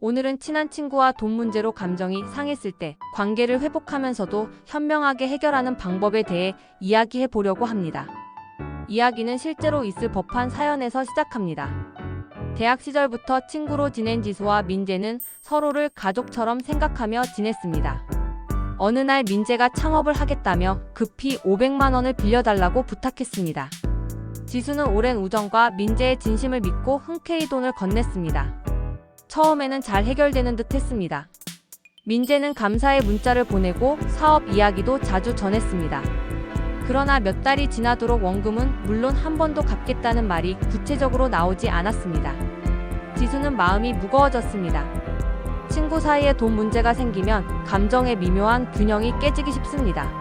오늘은 친한 친구와 돈 문제로 감정이 상했을 때 관계를 회복하면서도 현명하게 해결하는 방법에 대해 이야기해 보려고 합니다. 이야기는 실제로 있을 법한 사연에서 시작합니다. 대학 시절부터 친구로 지낸 지수와 민재는 서로를 가족처럼 생각하며 지냈습니다. 어느 날 민재가 창업을 하겠다며 급히 500만 원을 빌려달라고 부탁했습니다. 지수는 오랜 우정과 민재의 진심을 믿고 흔쾌히 돈을 건넸습니다. 처음에는 잘 해결되는 듯 했습니다. 민재는 감사의 문자를 보내고 사업 이야기도 자주 전했습니다. 그러나 몇 달이 지나도록 원금은 물론 한 번도 갚겠다는 말이 구체적으로 나오지 않았습니다. 지수는 마음이 무거워졌습니다. 친구 사이에 돈 문제가 생기면 감정의 미묘한 균형이 깨지기 쉽습니다.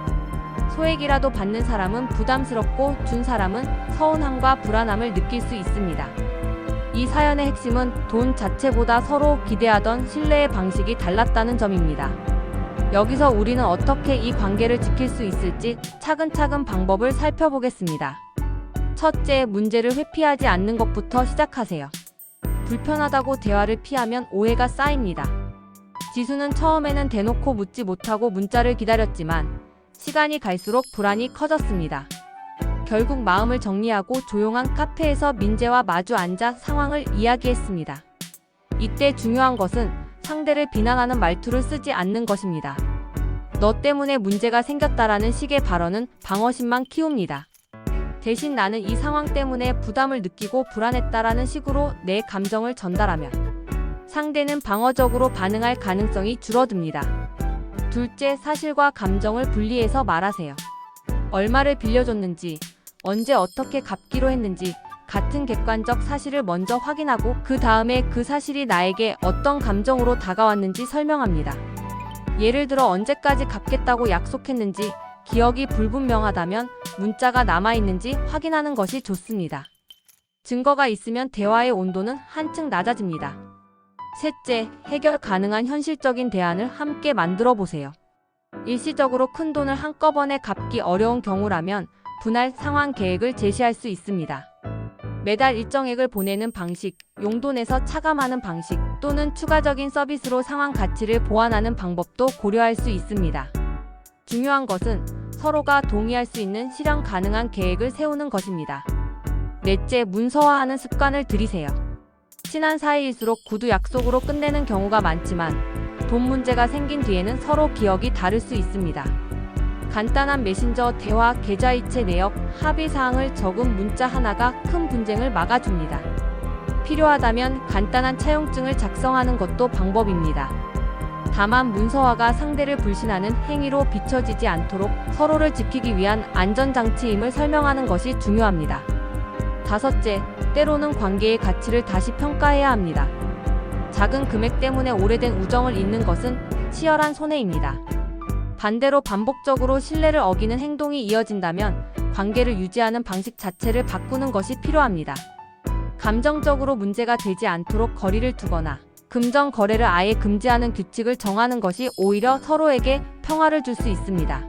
소액이라도 받는 사람은 부담스럽고 준 사람은 서운함과 불안함을 느낄 수 있습니다. 이 사연의 핵심은 돈 자체보다 서로 기대하던 신뢰의 방식이 달랐다는 점입니다. 여기서 우리는 어떻게 이 관계를 지킬 수 있을지 차근차근 방법을 살펴보겠습니다. 첫째, 문제를 회피하지 않는 것부터 시작하세요. 불편하다고 대화를 피하면 오해가 쌓입니다. 지수는 처음에는 대놓고 묻지 못하고 문자를 기다렸지만 시간이 갈수록 불안이 커졌습니다. 결국 마음을 정리하고 조용한 카페에서 민재와 마주 앉아 상황을 이야기했습니다. 이때 중요한 것은 상대를 비난하는 말투를 쓰지 않는 것입니다. 너 때문에 문제가 생겼다라는 식의 발언은 방어심만 키웁니다. 대신 나는 이 상황 때문에 부담을 느끼고 불안했다라는 식으로 내 감정을 전달하면 상대는 방어적으로 반응할 가능성이 줄어듭니다. 둘째, 사실과 감정을 분리해서 말하세요. 얼마를 빌려줬는지, 언제 어떻게 갚기로 했는지 같은 객관적 사실을 먼저 확인하고 그 다음에 그 사실이 나에게 어떤 감정으로 다가왔는지 설명합니다. 예를 들어 언제까지 갚겠다고 약속했는지 기억이 불분명하다면 문자가 남아있는지 확인하는 것이 좋습니다. 증거가 있으면 대화의 온도는 한층 낮아집니다. 셋째, 해결 가능한 현실적인 대안을 함께 만들어 보세요. 일시적으로 큰 돈을 한꺼번에 갚기 어려운 경우라면 분할 상환 계획을 제시할 수 있습니다. 매달 일정액을 보내는 방식, 용돈에서 차감하는 방식 또는 추가적인 서비스로 상환 가치를 보완하는 방법도 고려할 수 있습니다. 중요한 것은 서로가 동의할 수 있는 실현 가능한 계획을 세우는 것입니다. 넷째, 문서화하는 습관을 들이세요. 친한 사이일수록 구두 약속으로 끝내는 경우가 많지만 돈 문제가 생긴 뒤에는 서로 기억이 다를 수 있습니다. 간단한 메신저 대화, 계좌이체 내역, 합의사항을 적은 문자 하나가 큰 분쟁을 막아줍니다. 필요하다면 간단한 차용증을 작성하는 것도 방법입니다. 다만 문서화가 상대를 불신하는 행위로 비춰지지 않도록 서로를 지키기 위한 안전장치임을 설명하는 것이 중요합니다. 다섯째, 때로는 관계의 가치를 다시 평가해야 합니다. 작은 금액 때문에 오래된 우정을 잇는 것은 치열한 손해입니다. 반대로 반복적으로 신뢰를 어기는 행동이 이어진다면 관계를 유지하는 방식 자체를 바꾸는 것이 필요합니다. 감정적으로 문제가 되지 않도록 거리를 두거나 금전 거래를 아예 금지하는 규칙을 정하는 것이 오히려 서로에게 평화를 줄 수 있습니다.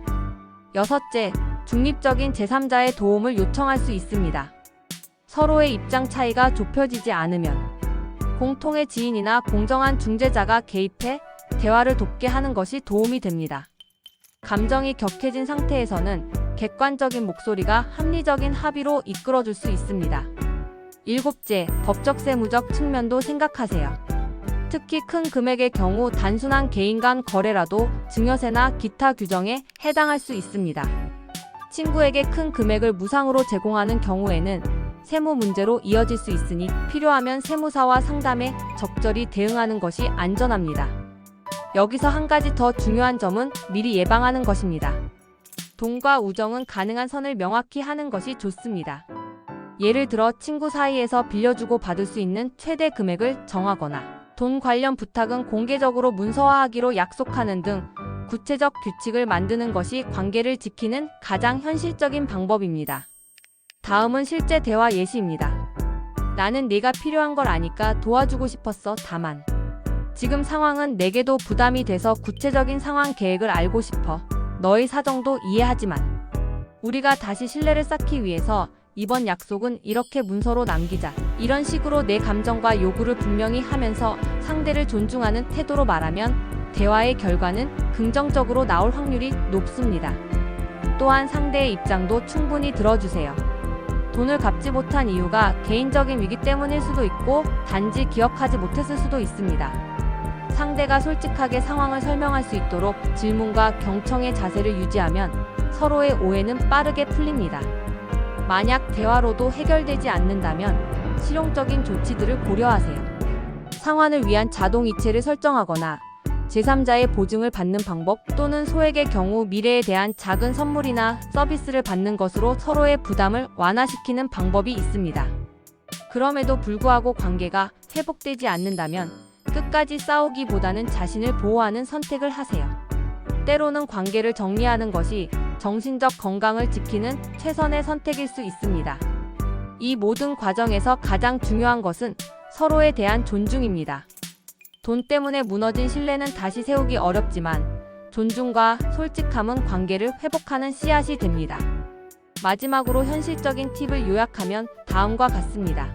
여섯째, 중립적인 제3자의 도움을 요청할 수 있습니다. 서로의 입장 차이가 좁혀지지 않으면 공통의 지인이나 공정한 중재자가 개입해 대화를 돕게 하는 것이 도움이 됩니다. 감정이 격해진 상태에서는 객관적인 목소리가 합리적인 합의로 이끌어줄 수 있습니다. 일곱째, 법적 세무적 측면도 생각하세요. 특히 큰 금액의 경우 단순한 개인 간 거래라도 증여세나 기타 규정에 해당할 수 있습니다. 친구에게 큰 금액을 무상으로 제공하는 경우에는 세무 문제로 이어질 수 있으니 필요하면 세무사와 상담해 적절히 대응하는 것이 안전합니다. 여기서 한 가지 더 중요한 점은 미리 예방하는 것입니다. 돈과 우정은 가능한 선을 명확히 하는 것이 좋습니다. 예를 들어 친구 사이에서 빌려주고 받을 수 있는 최대 금액을 정하거나 돈 관련 부탁은 공개적으로 문서화하기로 약속하는 등 구체적 규칙을 만드는 것이 관계를 지키는 가장 현실적인 방법입니다. 다음은 실제 대화 예시입니다. 나는 네가 필요한 걸 아니까 도와주고 싶었어. 다만 지금 상황은 내게도 부담이 돼서 구체적인 상황 계획을 알고 싶어. 너의 사정도 이해하지만 우리가 다시 신뢰를 쌓기 위해서 이번 약속은 이렇게 문서로 남기자. 이런 식으로 내 감정과 요구를 분명히 하면서 상대를 존중하는 태도로 말하면 대화의 결과는 긍정적으로 나올 확률이 높습니다. 또한 상대의 입장도 충분히 들어주세요. 돈을 갚지 못한 이유가 개인적인 위기 때문일 수도 있고 단지 기억하지 못했을 수도 있습니다. 상대가 솔직하게 상황을 설명할 수 있도록 질문과 경청의 자세를 유지하면 서로의 오해는 빠르게 풀립니다. 만약 대화로도 해결되지 않는다면 실용적인 조치들을 고려하세요. 상환을 위한 자동 이체를 설정하거나 제3자의 보증을 받는 방법 또는 소액의 경우 미래에 대한 작은 선물이나 서비스를 받는 것으로 서로의 부담을 완화시키는 방법이 있습니다. 그럼에도 불구하고 관계가 회복되지 않는다면 끝까지 싸우기보다는 자신을 보호하는 선택을 하세요. 때로는 관계를 정리하는 것이 정신적 건강을 지키는 최선의 선택일 수 있습니다. 이 모든 과정에서 가장 중요한 것은 서로에 대한 존중입니다. 돈 때문에 무너진 신뢰는 다시 세우기 어렵지만 존중과 솔직함은 관계를 회복하는 씨앗이 됩니다. 마지막으로 현실적인 팁을 요약하면 다음과 같습니다.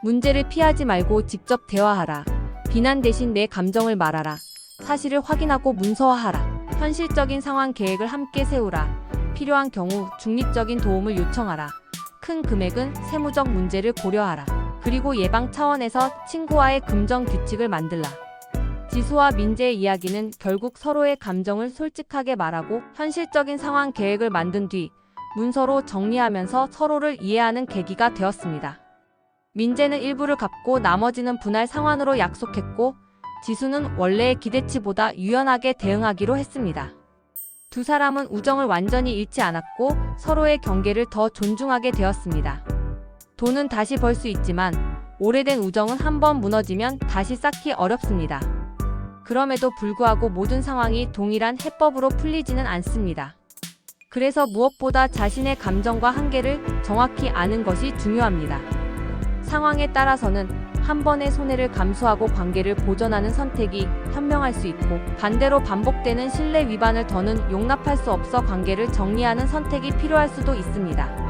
문제를 피하지 말고 직접 대화하라. 비난 대신 내 감정을 말하라. 사실을 확인하고 문서화하라. 현실적인 상황 계획을 함께 세우라. 필요한 경우 중립적인 도움을 요청하라. 큰 금액은 세무적 문제를 고려하라. 그리고 예방 차원에서 친구와의 금전 규칙을 만들라. 지수와 민재의 이야기는 결국 서로의 감정을 솔직하게 말하고 현실적인 상황 계획을 만든 뒤 문서로 정리하면서 서로를 이해하는 계기가 되었습니다. 민재는 일부를 갚고 나머지는 분할 상환으로 약속했고 지수는 원래의 기대치보다 유연하게 대응하기로 했습니다. 두 사람은 우정을 완전히 잃지 않았고 서로의 경계를 더 존중하게 되었습니다. 돈은 다시 벌 수 있지만 오래된 우정은 한번 무너지면 다시 쌓기 어렵습니다. 그럼에도 불구하고 모든 상황이 동일한 해법으로 풀리지는 않습니다. 그래서 무엇보다 자신의 감정과 한계를 정확히 아는 것이 중요합니다. 상황에 따라서는 한 번의 손해를 감수하고 관계를 보존하는 선택이 현명할 수 있고 반대로 반복되는 신뢰 위반을 더는 용납할 수 없어 관계를 정리하는 선택이 필요할 수도 있습니다.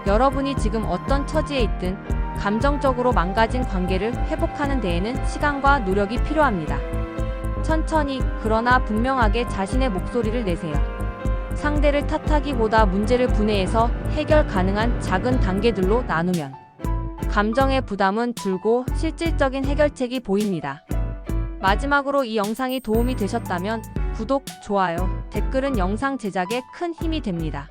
여러분이 지금 어떤 처지에 있든 감정적으로 망가진 관계를 회복하는 데에는 시간과 노력이 필요합니다. 천천히 그러나 분명하게 자신의 목소리를 내세요. 상대를 탓하기보다 문제를 분해해서 해결 가능한 작은 단계들로 나누면 감정의 부담은 줄고 실질적인 해결책이 보입니다. 마지막으로 이 영상이 도움이 되셨다면 구독, 좋아요, 댓글은 영상 제작에 큰 힘이 됩니다.